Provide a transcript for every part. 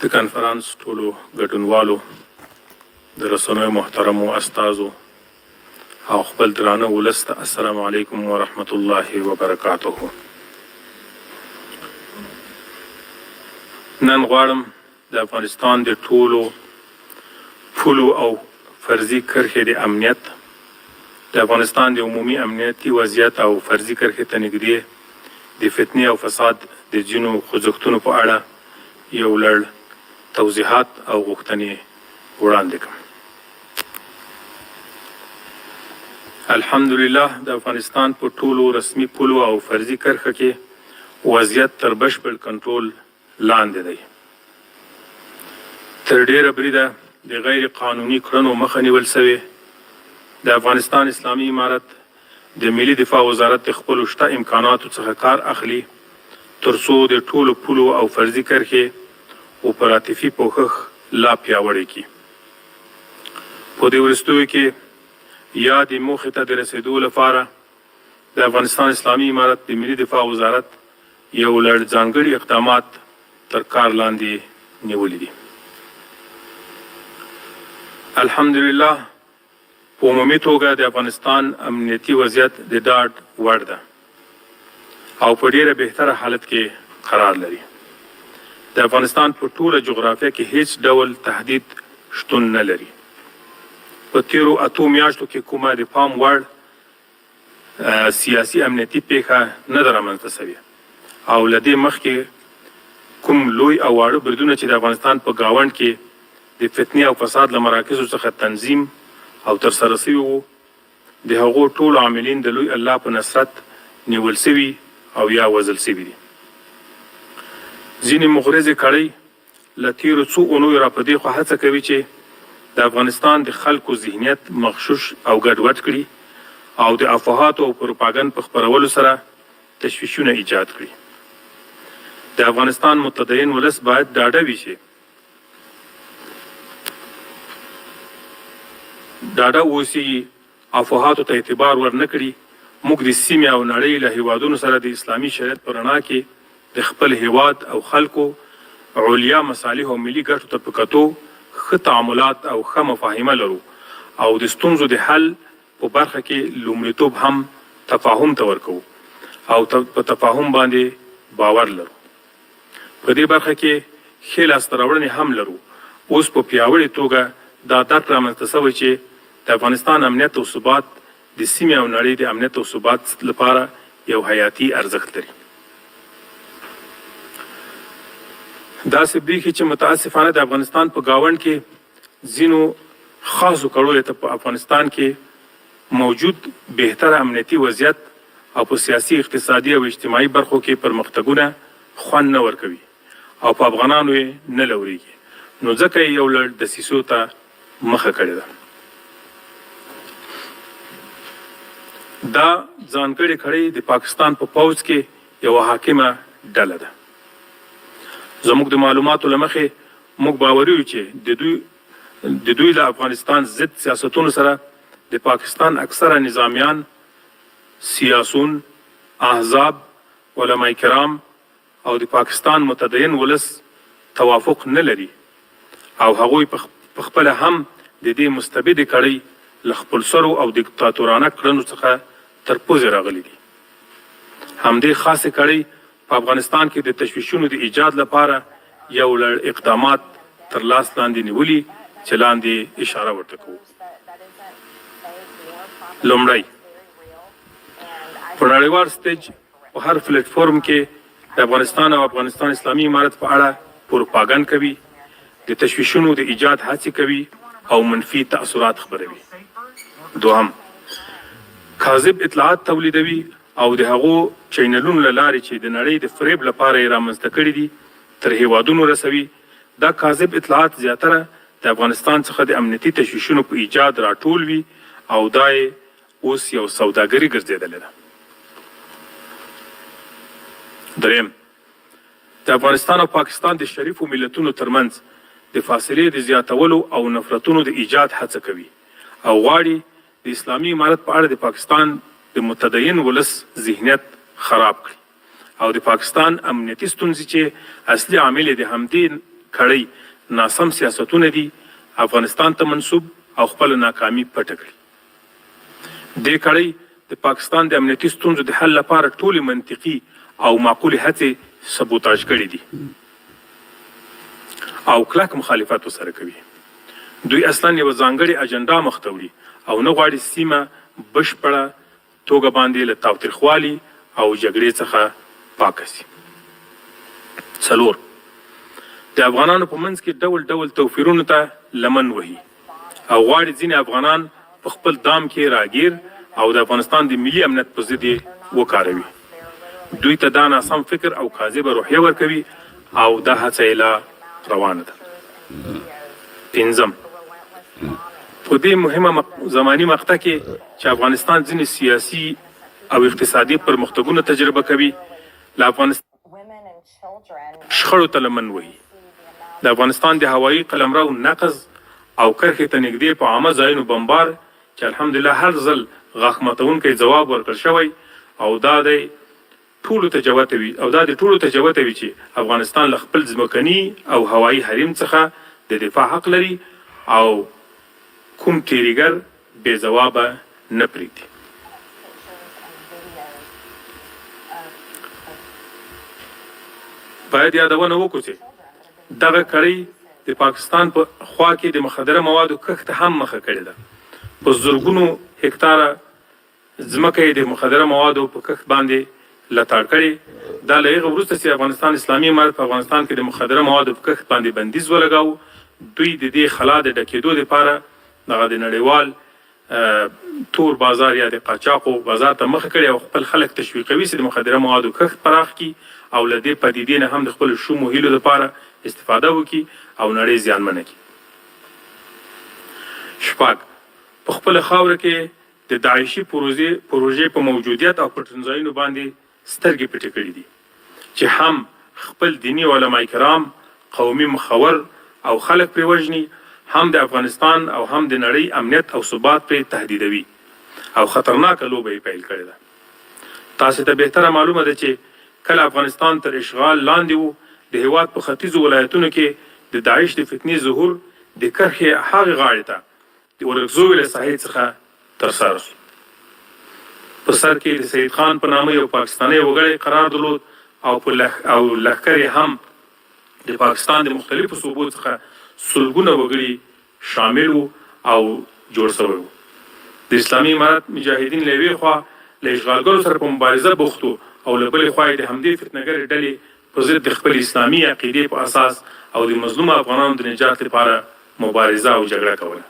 د کنفرانس ټولو ګډونوالو، د رسنیو محترمو استازو او خپل درانه ولس ته السلام علیکم ورحمت الله وبرکاته. نن غواړم د افغانستان د ټولو پولو او فرضي کرښې د امنیت، د افغانستان د عمومي امنیتي وضعیت او فرضي کرښې ته نږدې د فتنې او فساد د ځینو خوځښتونو په اړه یو لړ توضیحات او غوښتنې وړاندې کړم. الحمدلله د افغانستان په ټولو رسمي پولو او فرضي کرښه کې وضعیت تر بشپړ کنټرول لاندې دی. تر ډیره بریده د غیر قانوني کړنو مخه نیول سوې. د افغانستان اسلامي امارت د ملي دفاع وزارت د خپلو شته امکاناتو څخه کار اخلي تر څو د ټولو پولو او فرضي کرښې اپراتیفي پوښښ لا پیاوړی کړي. په دې وروستیو کې یا د موخې ته د رسېدو لپاره د افغانستان اسلامي امارت د ملي دفاع وزارت یو لړ ځانګړي اقدامات تر کار لاندې نیولي دي. الحمدلله په عمومي توګه د افغانستان امنیتي وضعیت د ډاډ وړ ده او په ډیره بهتره حالت کې قرار لري. د افغانستان په ټوله جغرافیه کې هیڅ ډول تهدید شتون نه لري. په تیرو 8 میاشتو کې کومه د پام وړ سیاسي امنیتي پیښه نه ده رامنځته سوې او له دې مخکې کوم لوی او واړه بریدونه چې د افغانستان په ګاونډ کې د فتنې او فساد له مراکزو څخه تنظیم او ترسره سوي وو، د هغو ټولو عاملین د لوی الله په نصرت نیول سوي او یا وژل سوي دي. ځینې مغرضې کړۍ له تیرو څو اونیو را په دې خوا هڅه کوي چې د افغانستان د خلکو ذهنیت مغشوش او ګډوډ کړي او د افواهاتو او پروپاګند په خپرولو سره تشویشونه ایجاد کړي. د افغانستان متدین ولس باید ډاډه وي چې ډاډه اوسي، افواهاتو ته اعتبار ورنه کړي. موږ د سیمې او نړۍ له هیوادونو سره د اسلامي شریعت په رڼا کې د خپل هیواد او خلکو علیا مصالح او ملي ګټو ته په کتو ښه تعاملات او ښه مفاهمه لرو او د ستونزو د حل په برخه کې لومړیتوب هم تفاهم ته ورکوو او په تفاهم باندې باور لرو. په دې برخه کې ښې لاسته راوړنې هم لرو. اوس په پیاوړې توګه دا درک رامنځته سوی چې د افغانستان امنیت او ثبات د سیمې او نړۍ د امنیت او ثبات لپاره یو حیاتي ارزښت لري. داسې برېښي چې متاسفانه د افغانستان په ګاونډ کې ځینو خاصو کړو ته په افغانستان کې موجود بهتره امنیتي وضعیت او په سیاسي، اقتصادي او اجتماعي برخو کې پرمختګونه خوند نه ورکوي او په افغانانو یې نه لورېږي، نو ځکه یې یو لړ دسیسو ته مخه کړې ده. دا ځانګړې کړۍ د پاکستان په پوځ کې یوه حاکمه ډله ده. زموږ د معلوماتو له مخې موږ باوري یو چې د دوی له افغانستان ضد سیاستونو سره د پاکستان اکثره نظامیان، سیاسون، احزاب، علماء کرام او د پاکستان متدین ولس توافق نه لري او هغوی په خپله هم د دې مستبدې کړۍ له خپلسرو او دیکتاتورانه کړنو څخه تر پوزې راغلي دي. همدې خاصې کړۍ په افغانستان کې د تشویشونو د ایجاد لپاره یو لړ اقدامات تر لاس لاندې نیولي چې لاندې اشاره ورته کوو. لومړی، په نړیوال سټیج په هر پلیټ فورم کې د افغانستان او افغانستان اسلامي امارت په اړه پروپاګند کوي، د تشویشونو د ایجاد هڅې کوي او منفي تاثرات خپروي. دوهم، کاذب اطلاعات تولیدوي او د هغو چینلونو له لارې چې د نړۍ د فریب لپاره یې رامنځته کړي دي تر هیوادونو رسوي. دا کاذب اطلاعات زیاتره د افغانستان څخه د امنیتي تشویشونو په ایجاد راټول وي او دا یې اوس یو سوداګري ګرځېدلې ده. دریم، د افغانستان او پاکستان د شریفو ملتونو ترمنځ د فاصلې د زیاتولو او نفرتونو د ایجاد هڅه کوي او غواړي د اسلامي امارت په اړه د پاکستان د متدین ولس ذهنیت خراب کړي او د پاکستان امنیتي ستونزې چې اصلي عامل د همدې کړۍ ناسم سیاستونه دي افغانستان ته منسوب او خپل ناکامي پټه کړي. دې کړۍ د پاکستان د امنیتي ستونزو د حل لپاره ټولې منطقي او معقولې هڅې سبوتاژ کړي دي او کلک مخالفت ورسره کوي. دوی اصلا یوه ځانګړې اجنډا مخ ته وړي او نه غواړي سیمه بشپړه توګه باندې له تاوتریخوالي او جګړې څخه پاکه سي. 4 د افغانانو په منځ کې ډول ډول توپیرونو ته لمن وهي او غواړي ځینې افغانان په خپل دام کې راګیر او د افغانستان د ملي امنیت په ضد یې وکاروي. دوی ته دا ناسم فکر او کاذبه روحیه ورکوي او دا هڅه یې لا روانه ده. 5 په دې مهمه زماني مقطع کې چې افغانستان ځینې سیاسي او اقتصادي پرمختګونه تجربه کوي له افغانستان شخړو ته لمن وهي. د افغانستان د هوایي قلمرو نقض او کرښې ته نږدې په عامه ځایونو بمبار چې الحمدلله هر ځل غاښ ماتونکی ځواب ورکړل شوی او دا د ټولو ته جوته وي چې افغانستان له خپل ځمکني او هوایي حریم څخه د دفاع حق لري او کوم تیریګر بې ځوابه نه پرېږدي. باید یادونه وکړو چې دغه کړۍ د پاکستان په خوا کې د مخدره موادو کښت هم مخه کړې ده. په زرګونو هکتاره ځمکه یې د مخدره موادو په کښت باندې لتاړ کړې. دا له هغه وروسته چې افغانستان اسلامي امارت په افغانستان کې د مخدره موادو په کښت باندې بندیز ولګاوه، دوی د دې خلا د ډکېدو لپاره دغه د نړیوال تور بازار یا د قاچاقو بازار ته مخه کړې او خپل خلک تشویقوي چې د مخدره موادو کښت پراخ کړي او له دې پدیدې نه هم د خپلو شومو هیلو لپاره استفاده وکړي او نړۍ زیانمنه کړي. 6 په خپله خاوره کې د داعشي پروژې په موجودیت او پټنځایونو باندې سترګې پټې کړي دي چې هم خپل دیني علما کرام قومي مخور او خلک پرې وژني، هم د افغانستان او هم د نړۍ امنیت او ثبات پرې تهدیدوي او خطرناکه لوبه یې پیل کړې ده. تاسو ته بهتره معلومه ده چې کله افغانستان تر اشغال لاندې و د هېواد په ختیځو ولایتونو کې د داعش د فتنې ظهور د کرښې هغې غاړې ته د ورکزو له ساحې څخه ترسره شو. په سر کې د سید خان په نامه یو پاکستانی وګړی قرار درلود او لښکر یې هم د پاکستان د مختلفو صوبو څخه سلګونه وګړي شامل وو او جوړ شوی وو. د اسلامي امارت مجاهدین له یوې خوا له اشغالګرو سره په مبارزه بوخت وو او له بلې خوا یې د همدې فتنهګرې ډلې په ضد د خپل اسلامي عقیدې په اساس او د مظلومو افغانانو د نجات لپاره مبارزه او جګړه کوله.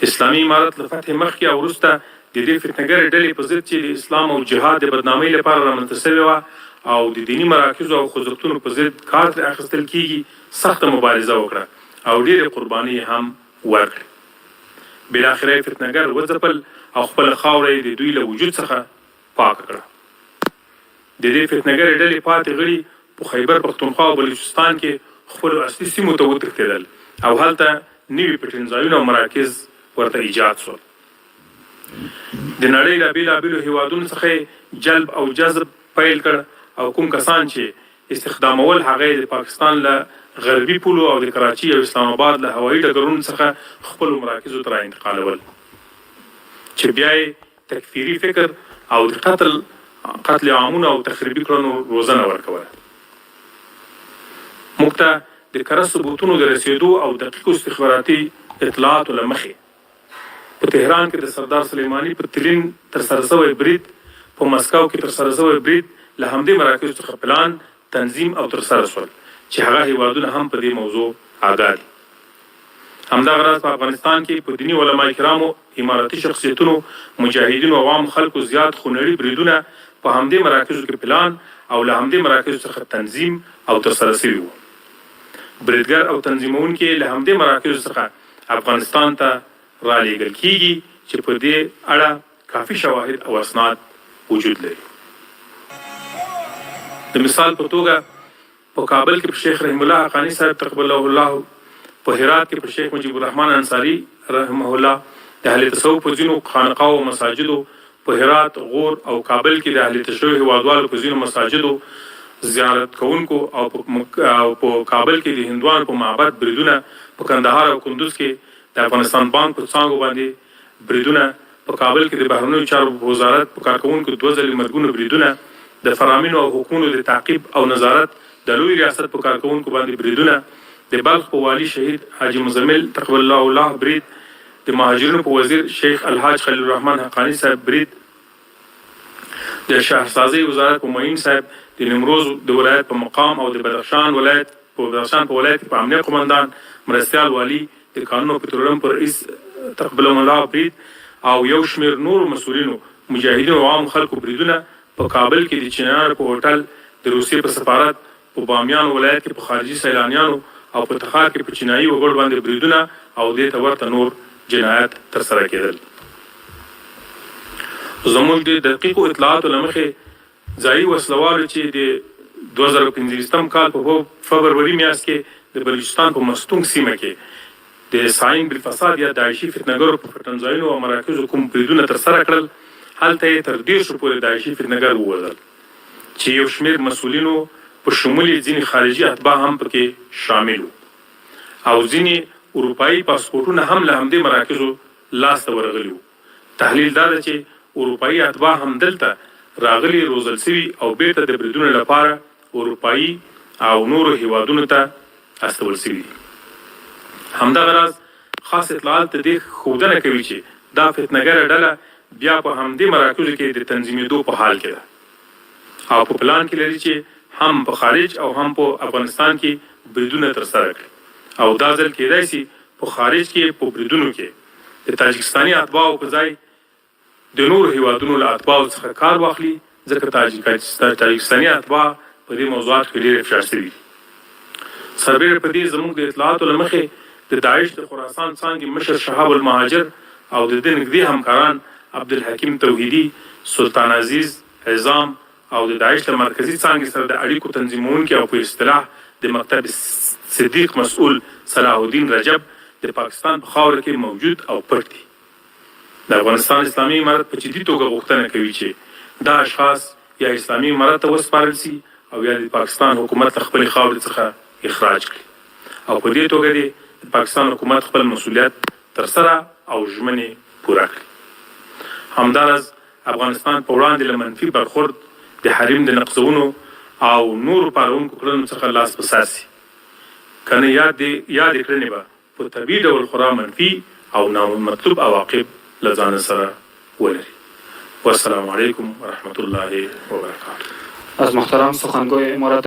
اسلامي امارت له فتح مخکې او وروسته د دې فتنهګرې ډلې په ضد چې د اسلام او جهاد د بدنامۍ لپاره رامنځته شوې وه او د دیني مراکزو او خوځښتونو په ضد کار ترې اخیستل کېږي، سخته مبارزه وکړه او ډېرې قربانۍ هم ورکړې. بالاخره یې فتنهګر وځپل او خپله خاوره یې د دوی له وجود څخه پاکه کړه. د دې فتنهګرې ډلې پاتې غړي په خیبر پښتونخوا او بلوچستان کې خپلو اصلي سیمو ته وتښتېدل او هلته نوي پټنځایونه او مراکز ورته ایجاد شول. د نړۍ له بېلابېلو هېوادونو څخه جلب او جذب پیل کړ او کوم کسان چې استخدامول هغه د پاکستان له غربي پولو او د کراچي او اسلام آباد له هوایي ډګرونو څخه خپلو مراکزو ته راانتقالول چې بیا یې تکفیري فکر او د قتل عامونو او تخریبي کړنو روزنه ورکوله. موږ ته د کره ثبوتونو د رسېدو او دقیقو استخباراتي اطلاعاتو له مخې په تهران کې د سردار سلیماني په تلین ترسره شوی برید، په مسکو کې ترسره شوی برید له همدې مراکزو څخه پلان، تنظیم او ترسره شول چې هغه هېوادونه هم په دې موضوع آګاه دي. همدغه راز په افغانستان کې په دیني علما کرامو، اماراتي شخصیتونو، مجاهدینو او عوام خلکو زیات خونړي بریدونه په همدې مراکزو کې پلان او له همدې مراکزو څخه تنظیم او ترسره شوي وو. بریدګر او تنظیمونکي له همدې مراکزو څخه افغانستان ته رالیږل کېږي چې په دې اړه کافي شواهد او اسناد وجود لري. د مثال په توګه په کابل کې په شیخ رحم الله حقانی صاحب تقبله الله، په هرات کې په شیخ مجیب الرحمن انصاري رحمه الله، د اهل تصوف په ځینو خانقاو او مساجدو په هرات، غور او کابل کې د اهل تشیع هیوادوالو په ځینو مساجدو زیارت کوونکو او په کابل کې د هندوانو په معبد بریدونه، په کندهار او کندوز کې د افغانستان بانک په څانګو باندې بریدونه، په کابل کې د بهرنیو چارو وزارت په کارکوونکو 2 ځلې مرګونو بریدونه، د فرامینو او حقوقو د تعقیب او نظارت د لوی ریاست په کارکوونکو باندې بریدونه، د بلخ په والي شهید حاجی مزمل تقبل الله برید، د مهاجرینو په وزیر شیخ الحاج خلیل الرحمن حقانی صاحب برید، د شهرسازۍ وزارت په معین صاحب، د نیمروز د ولایت په مقام او د بدخشان ولایت کې په امنیه قمندان مرستیال والی، د قانون او پترولیم پر رئیس تقبل الله برید او یو شمېر نورو مسؤلینو مجاهدینو او عام خلکو بریدونه، په کابل کې د چینار په هوټل، د روسیې په سفارت، په بامیان ولایت کې په خارجي سیلانیانو او په تخار کې په چینایي وګړو باندې بریدونه او دې ته ورته نور جنایات ترسره کېدل. زموږ د دقیقو اطلاعاتو له مخې ځایي وسلوالو چې د 2015 کال په فبروري میاشت کې د بلوچستان په مستونګ سیمه کې د ساين بالفساد یا داعشي فتنهګرو په پټنځایونو او مراکزو کوم بریدونه ترسره کړل، هلته یې تر 10 پورې داعشي فتنهګر ووژل چې یو شمېر مسؤلینو په شمول یې ځینې خارجي اتباع هم پکې شامل وو او ځینې اروپایي پاسپورټونه هم له همدې مراکزو لاسته ورغلي وو. تحلیل دا ده چې اروپایي اتباع هم دلته راغلي، روزل سوي او بیرته د بریدونو لپاره اروپایي او نورو هیوادونو ته استول سوي دي. همدغه راز خاص اطلاعات د دې ښودنه کوي چې دا فتنهګره ډله بیا په همدې مراکزو کې د تنظیمېدو په حال کې ده او په پلان کې لري چې هم په خارج او هم په افغانستان کې بریدونه ترسره کړي او دا ځل کېدای شي په خارج کې په بریدونو کې د تاجکستاني اتباعو په ځای د نورو هیوادونو له اتباعو څخه کار واخلي، ځکه تاجکستاني اتباع په دې موضوعات کې ډېر افشار شوي دي. سربیره په دې زموږ د اطلاعاتو له مخې د داعش د خراسان څانګې مشر شهاب المهاجر او د ده نږدې همکاران عبدالحکیم توحیدي، سلطان عزیز، عظام او د داعش له مرکزي څانګې سره د اړیکو تنظیمونکي او په اصطلاح د مکتب صدیق مسؤول صلاح الدین رجب د پاکستان په خاوره کې موجود او پټ دي. د افغانستان اسلامي امارت په جدي توګه غوښتنه کوي چې دا اشخاص یا اسلامي امارت ته وسپارل سي او یا د پاکستان حکومت له خپلې خاورې څخه اخراج کړي او په دې توګه د پاکستان حکومت خپل مسؤلیت ترسره او ژمنې پوره کړي. همداراز افغانستان په وړاندې له منفي برخورد، د حریم د نقضونو او نورو پارونکو کړنو څخه لاس په سر سي، کنه یاد کړنې به په طبیعي ډول خورا منفي او نامطلوب عواقب له ځان سره ولري. والسلام علیکم ورحمت الله وبرکاته. از محترم سخنگوی امارات